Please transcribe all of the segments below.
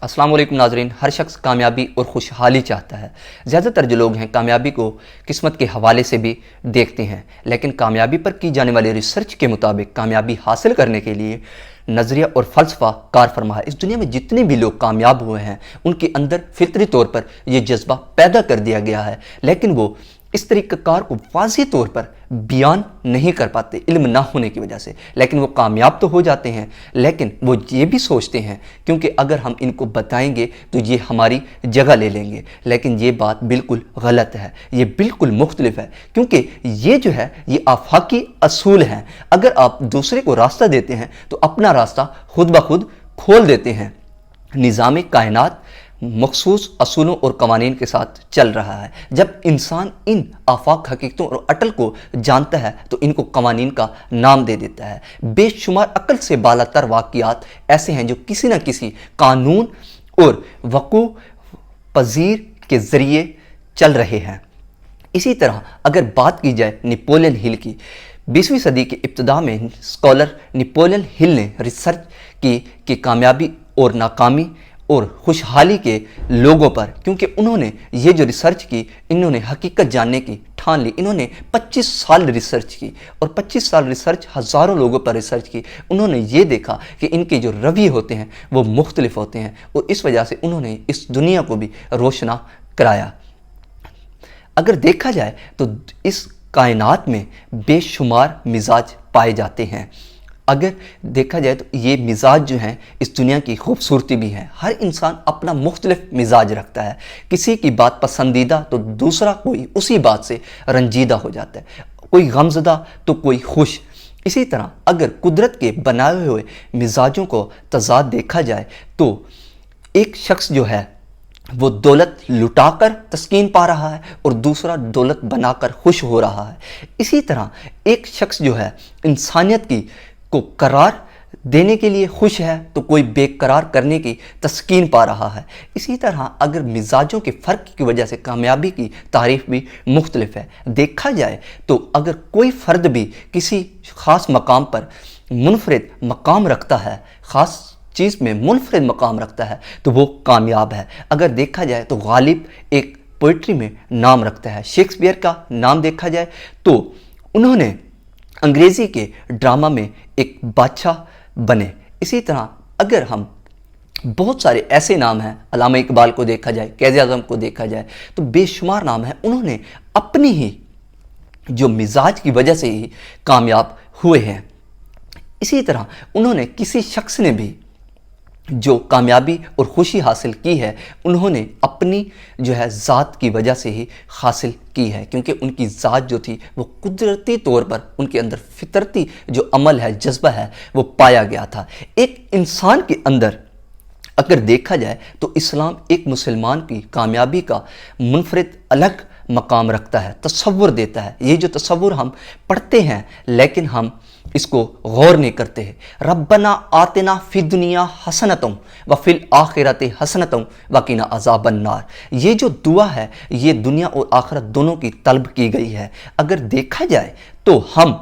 السلام علیکم ناظرین. ہر شخص کامیابی اور خوشحالی چاہتا ہے. زیادہ تر جو لوگ ہیں کامیابی کو قسمت کے حوالے سے بھی دیکھتے ہیں، لیکن کامیابی پر کی جانے والی ریسرچ کے مطابق کامیابی حاصل کرنے کے لیے نظریہ اور فلسفہ کار فرما ہے. اس دنیا میں جتنے بھی لوگ کامیاب ہوئے ہیں ان کے اندر فطری طور پر یہ جذبہ پیدا کر دیا گیا ہے، لیکن وہ اس طریقہ کار کو واضح طور پر بیان نہیں کر پاتے علم نہ ہونے کی وجہ سے. لیکن وہ کامیاب تو ہو جاتے ہیں، لیکن وہ یہ بھی سوچتے ہیں کیونکہ اگر ہم ان کو بتائیں گے تو یہ ہماری جگہ لے لیں گے. لیکن یہ بات بالکل غلط ہے، یہ بالکل مختلف ہے، کیونکہ یہ جو ہے یہ آفاقی اصول ہیں. اگر آپ دوسرے کو راستہ دیتے ہیں تو اپنا راستہ خود بخود کھول دیتے ہیں. نظام کائنات مخصوص اصولوں اور قوانین کے ساتھ چل رہا ہے. جب انسان ان آفاق حقیقتوں اور عقل کو جانتا ہے تو ان کو قوانین کا نام دے دیتا ہے. بے شمار عقل سے بالا تر واقعات ایسے ہیں جو کسی نہ کسی قانون اور وقوع پذیر کے ذریعے چل رہے ہیں. اسی طرح اگر بات کی جائے نپولین ہل کی، 20ویں صدی کے ابتدا میں اسکالر نپولین ہل نے ریسرچ کی کہ کامیابی اور ناکامی اور خوشحالی کے لوگوں پر، کیونکہ انہوں نے یہ جو ریسرچ کی انہوں نے حقیقت جاننے کی ٹھان لی. انہوں نے 25 سال ریسرچ کی اور 25 سال ریسرچ ہزاروں لوگوں پر ریسرچ کی. انہوں نے یہ دیکھا کہ ان کے جو رویے ہوتے ہیں وہ مختلف ہوتے ہیں اور اس وجہ سے انہوں نے اس دنیا کو بھی روشنا کرایا. اگر دیکھا جائے تو اس کائنات میں بے شمار مزاج پائے جاتے ہیں. اگر دیکھا جائے تو یہ مزاج جو ہیں اس دنیا کی خوبصورتی بھی ہیں. ہر انسان اپنا مختلف مزاج رکھتا ہے. کسی کی بات پسندیدہ تو دوسرا کوئی اسی بات سے رنجیدہ ہو جاتا ہے. کوئی غمزدہ تو کوئی خوش. اسی طرح اگر قدرت کے بنائے ہوئے مزاجوں کو تضاد دیکھا جائے تو ایک شخص جو ہے وہ دولت لٹا کر تسکین پا رہا ہے اور دوسرا دولت بنا کر خوش ہو رہا ہے. اسی طرح ایک شخص جو ہے انسانیت کی کو قرار دینے کے لیے خوش ہے تو کوئی بے قرار کرنے کی تسکین پا رہا ہے. اسی طرح اگر مزاجوں کے فرق کی وجہ سے کامیابی کی تعریف بھی مختلف ہے. دیکھا جائے تو اگر کوئی فرد بھی کسی خاص مقام پر منفرد مقام رکھتا ہے، خاص چیز میں منفرد مقام رکھتا ہے تو وہ کامیاب ہے. اگر دیکھا جائے تو غالب ایک پوئٹری میں نام رکھتا ہے. شیکسپیئر کا نام دیکھا جائے تو انہوں نے انگریزی کے ڈرامہ میں ایک بادشاہ بنے. اسی طرح اگر ہم بہت سارے ایسے نام ہیں، علامہ اقبال کو دیکھا جائے، قائد اعظم کو دیکھا جائے تو بے شمار نام ہیں. انہوں نے اپنی ہی جو مزاج کی وجہ سے ہی کامیاب ہوئے ہیں. اسی طرح انہوں نے کسی شخص نے بھی جو کامیابی اور خوشی حاصل کی ہے انہوں نے اپنی جو ہے ذات کی وجہ سے ہی حاصل کی ہے، کیونکہ ان کی ذات جو تھی وہ قدرتی طور پر ان کے اندر فطرتی جو عمل ہے، جذبہ ہے، وہ پایا گیا تھا. ایک انسان کے اندر اگر دیکھا جائے تو اسلام ایک مسلمان کی کامیابی کا منفرد الگ مقام رکھتا ہے، تصور دیتا ہے. یہ جو تصور ہم پڑھتے ہیں لیکن ہم اس کو غور نہیں کرتے ہیں. ربنا آتنا فی الدنیا حسنۃ وفی الآخرۃ حسنۃ وقنا عذاب النار. یہ جو دعا ہے یہ دنیا اور آخرت دونوں کی طلب کی گئی ہے. اگر دیکھا جائے تو ہم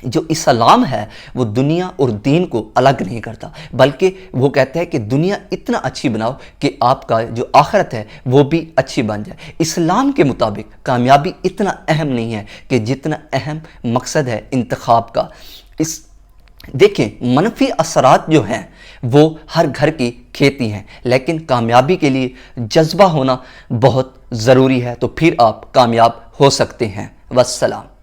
جو اسلام ہے وہ دنیا اور دین کو الگ نہیں کرتا، بلکہ وہ کہتا ہے کہ دنیا اتنا اچھی بناؤ کہ آپ کا جو آخرت ہے وہ بھی اچھی بن جائے. اسلام کے مطابق کامیابی اتنا اہم نہیں ہے کہ جتنا اہم مقصد ہے انتخاب کا. دیکھیں منفی اثرات جو ہیں وہ ہر گھر کی کھیتی ہیں، لیکن کامیابی کے لیے جذبہ ہونا بہت ضروری ہے، تو پھر آپ کامیاب ہو سکتے ہیں. والسلام.